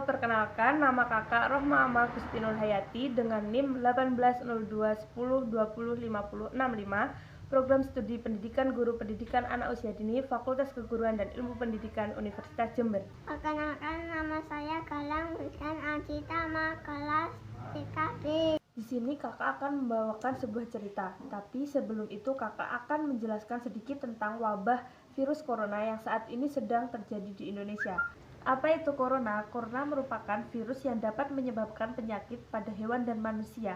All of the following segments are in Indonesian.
Perkenalkan, nama kakak Rohma Amal Gustinul Hayati dengan NIM 180210205065, Program Studi Pendidikan Guru Pendidikan Anak Usia Dini, Fakultas Keguruan dan Ilmu Pendidikan Universitas Jember. Perkenalkan, nama saya Galang Hujan Aditama, kelas TKB. Di sini kakak akan membawakan sebuah cerita, tapi sebelum itu kakak akan menjelaskan sedikit tentang wabah virus corona yang saat ini sedang terjadi di Indonesia. Apa itu corona? Corona merupakan virus yang dapat menyebabkan penyakit pada hewan dan manusia.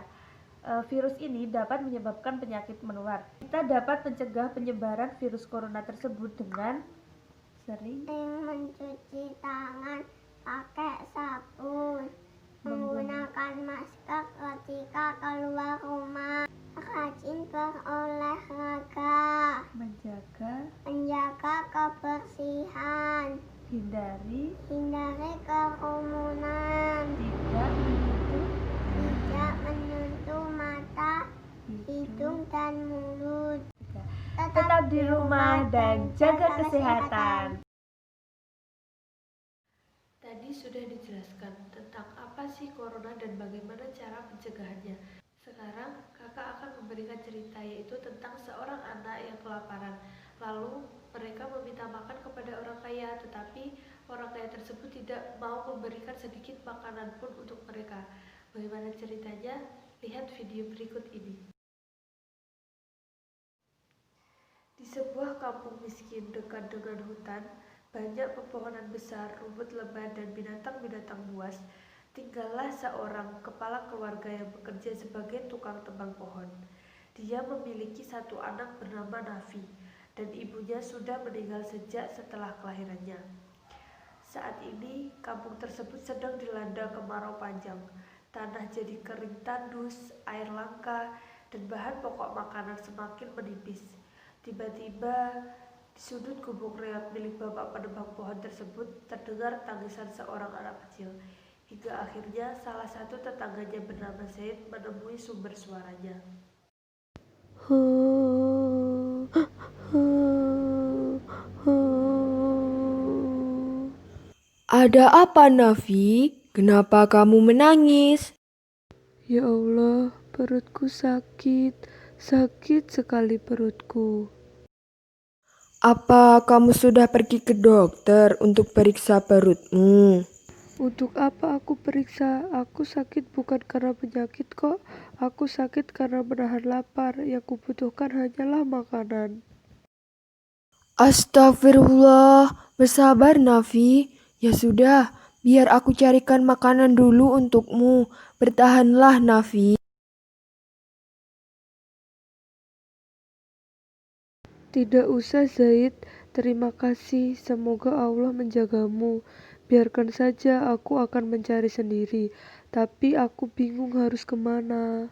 Virus ini dapat menyebabkan penyakit menular. Kita dapat mencegah penyebaran virus corona tersebut dengan sering mencuci tangan pakai sabun, menggunakan masker ketika keluar rumah, rajin berolahraga, menjaga kebersihan, hindari kerumunan, tidak menyentuh mata, hidung dan mulut. Tetap di rumah dan jaga kesehatan. Tadi sudah dijelaskan tentang apa sih corona dan bagaimana cara pencegahannya. Sekarang kakak akan memberikan cerita, yaitu tentang seorang anak yang kelaparan. Lalu mereka meminta makan kepada orang kaya, tetapi orang kaya tersebut tidak mau memberikan sedikit makanan pun untuk mereka. Bagaimana ceritanya? Lihat video berikut ini. Di sebuah kampung miskin dekat dengan hutan, banyak pepohonan besar, rumput lebat, dan binatang-binatang buas, tinggallah seorang kepala keluarga yang bekerja sebagai tukang tebang pohon. Dia memiliki satu anak bernama Nafi, dan ibunya sudah meninggal sejak setelah kelahirannya. Saat ini, kampung tersebut sedang dilanda kemarau panjang. Tanah jadi kering tandus, air langka, dan bahan pokok makanan semakin menipis. Tiba-tiba, di sudut gubuk reot milik bapak penebang pohon tersebut terdengar tangisan seorang anak kecil. Hingga akhirnya salah satu tetangganya bernama Zaid menemui sumber suaranya. Ada apa, Nafi? Kenapa kamu menangis? Ya Allah, perutku sakit sekali perutku. Apa kamu sudah pergi ke dokter untuk periksa perutmu? Untuk apa aku periksa? Aku sakit bukan karena penyakit kok. Aku sakit karena menahan lapar. Yang kubutuhkan hanyalah makanan. Astagfirullah, bersabar Nafi. Ya sudah, biar aku carikan makanan dulu untukmu. Bertahanlah Nafi. Tidak usah Zaid, terima kasih. Semoga Allah menjagamu. Biarkan saja aku akan mencari sendiri. Tapi aku bingung harus kemana.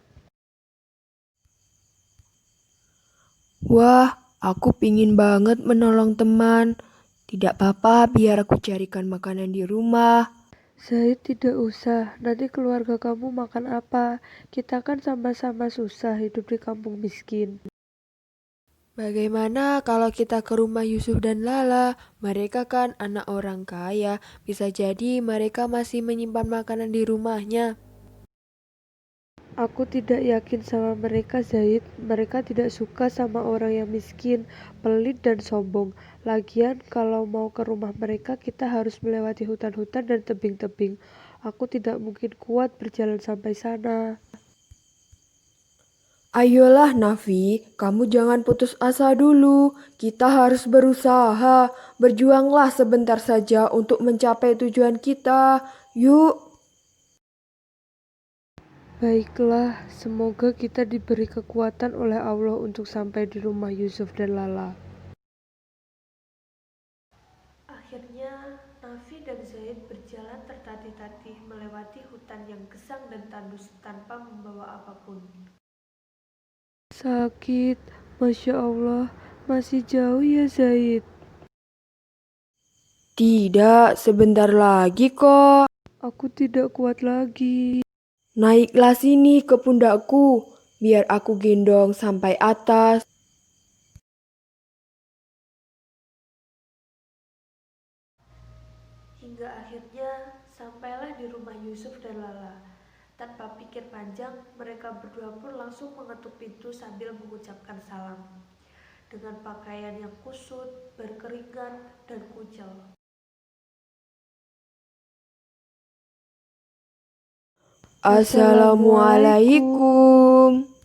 Wah, aku pingin banget menolong teman. Tidak apa-apa, biar aku carikan makanan di rumah. Zaid, tidak usah. Nanti keluarga kamu makan apa? Kita kan sama-sama susah hidup di kampung miskin. Bagaimana kalau kita ke rumah Yusuf dan Lala? Mereka kan anak orang kaya. Bisa jadi mereka masih menyimpan makanan di rumahnya. Aku tidak yakin sama mereka, Zaid. Mereka tidak suka sama orang yang miskin, pelit dan sombong. Lagian kalau mau ke rumah mereka kita harus melewati hutan-hutan dan tebing-tebing. Aku tidak mungkin kuat berjalan sampai sana. Ayolah Nafi, kamu jangan putus asa dulu. Kita harus berusaha. Berjuanglah sebentar saja untuk mencapai tujuan kita. Yuk. Baiklah, semoga kita diberi kekuatan oleh Allah untuk sampai di rumah Yusuf dan Lala. Akhirnya, Nafi dan Zaid berjalan tertatih-tatih melewati hutan yang gesang dan tandus tanpa membawa apapun. Sakit, Masya Allah, masih jauh ya Zaid? Tidak, sebentar lagi kok. Aku tidak kuat lagi. Naiklah sini ke pundakku, biar aku gendong sampai atas. Hingga akhirnya sampailah di rumah Yusuf dan Lala. Tanpa pikir panjang, mereka berdua pun langsung mengetuk pintu sambil mengucapkan salam. Dengan pakaian yang kusut, berkeringat, dan kucel. Assalamualaikum.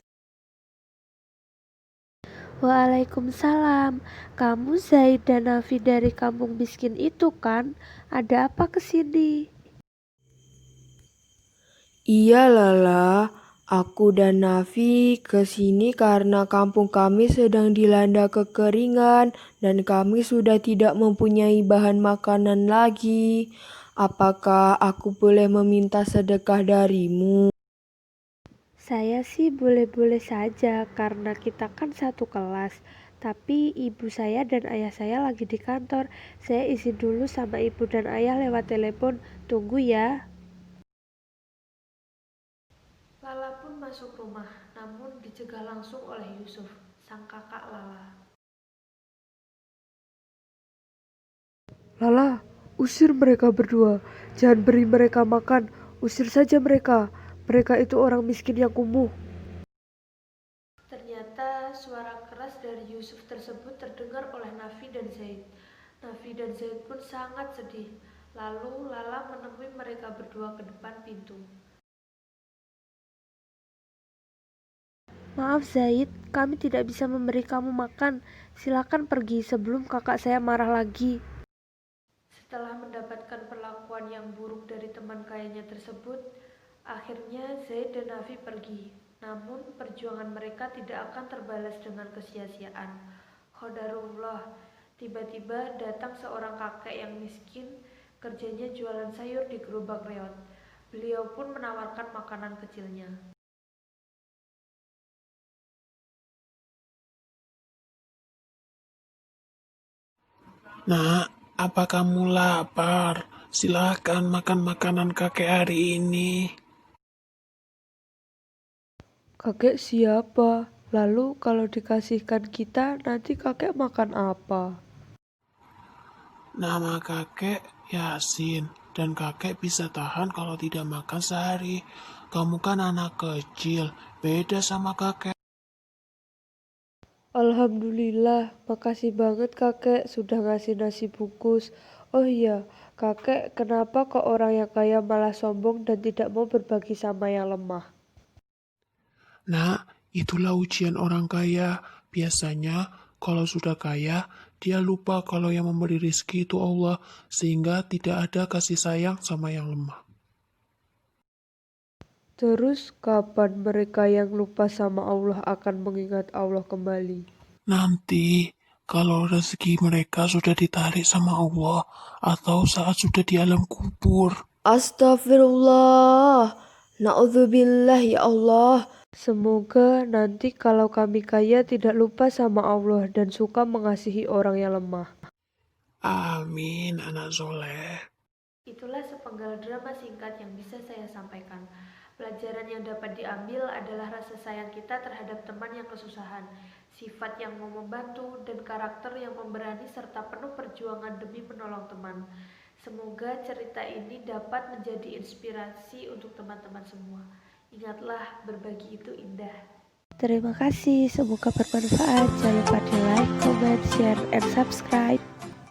Waalaikumsalam. Kamu Zaid dan Nafi dari kampung miskin itu kan? Ada apa kesini? Iya Lala, aku dan Nafi ke sini karena kampung kami sedang dilanda kekeringan dan kami sudah tidak mempunyai bahan makanan lagi. Apakah aku boleh meminta sedekah darimu? Saya sih boleh-boleh saja karena kita kan satu kelas. Tapi ibu saya dan ayah saya lagi di kantor. Saya izin dulu sama ibu dan ayah lewat telepon. Tunggu ya. Lala pun masuk rumah, namun dicegah langsung oleh Yusuf, sang kakak Lala. Lala, usir mereka berdua. Jangan beri mereka makan. Usir saja mereka. Mereka itu orang miskin yang kumuh. Ternyata suara keras dari Yusuf tersebut terdengar oleh Nafi dan Zaid. Nafi dan Zaid pun sangat sedih. Lalu Lala menemui mereka berdua ke depan pintu. Maaf Zaid, kami tidak bisa memberi kamu makan. Silakan pergi sebelum kakak saya marah lagi. Setelah mendapatkan perlakuan yang buruk dari teman kayanya tersebut, akhirnya Zaid dan Nafi pergi. Namun perjuangan mereka tidak akan terbalas dengan kesia-siaan. Qadarullah, tiba-tiba datang seorang kakek yang miskin, kerjanya jualan sayur di gerobak reot. Beliau pun menawarkan makanan kecilnya. Nak, apa kamu lapar? Silakan makan makanan kakek hari ini. Kakek siapa? Lalu kalau dikasihkan kita, nanti kakek makan apa? Nama kakek Yasin, dan kakek bisa tahan kalau tidak makan sehari. Kamu kan anak kecil, beda sama kakek. Alhamdulillah, makasih banget kakek sudah ngasih nasi bungkus. Oh iya, kakek kenapa kok orang yang kaya malah sombong dan tidak mau berbagi sama yang lemah? Nah, itulah ujian orang kaya. Biasanya, kalau sudah kaya, dia lupa kalau yang memberi rizki itu Allah, sehingga tidak ada kasih sayang sama yang lemah. Terus kapan mereka yang lupa sama Allah akan mengingat Allah kembali? Nanti, kalau rezeki mereka sudah ditarik sama Allah, atau saat sudah di alam kubur. Astagfirullah. Na'udzubillah ya Allah. Semoga nanti kalau kami kaya tidak lupa sama Allah dan suka mengasihi orang yang lemah. Amin, anak soleh. Itulah sepenggal drama singkat yang bisa saya sampaikan. Pelajaran yang dapat diambil adalah rasa sayang kita terhadap teman yang kesusahan, sifat yang mau membantu, dan karakter yang pemberani serta penuh perjuangan demi menolong teman. Semoga cerita ini dapat menjadi inspirasi untuk teman-teman semua. Ingatlah, berbagi itu indah. Terima kasih, semoga bermanfaat. Jangan lupa di like, comment, share, and subscribe.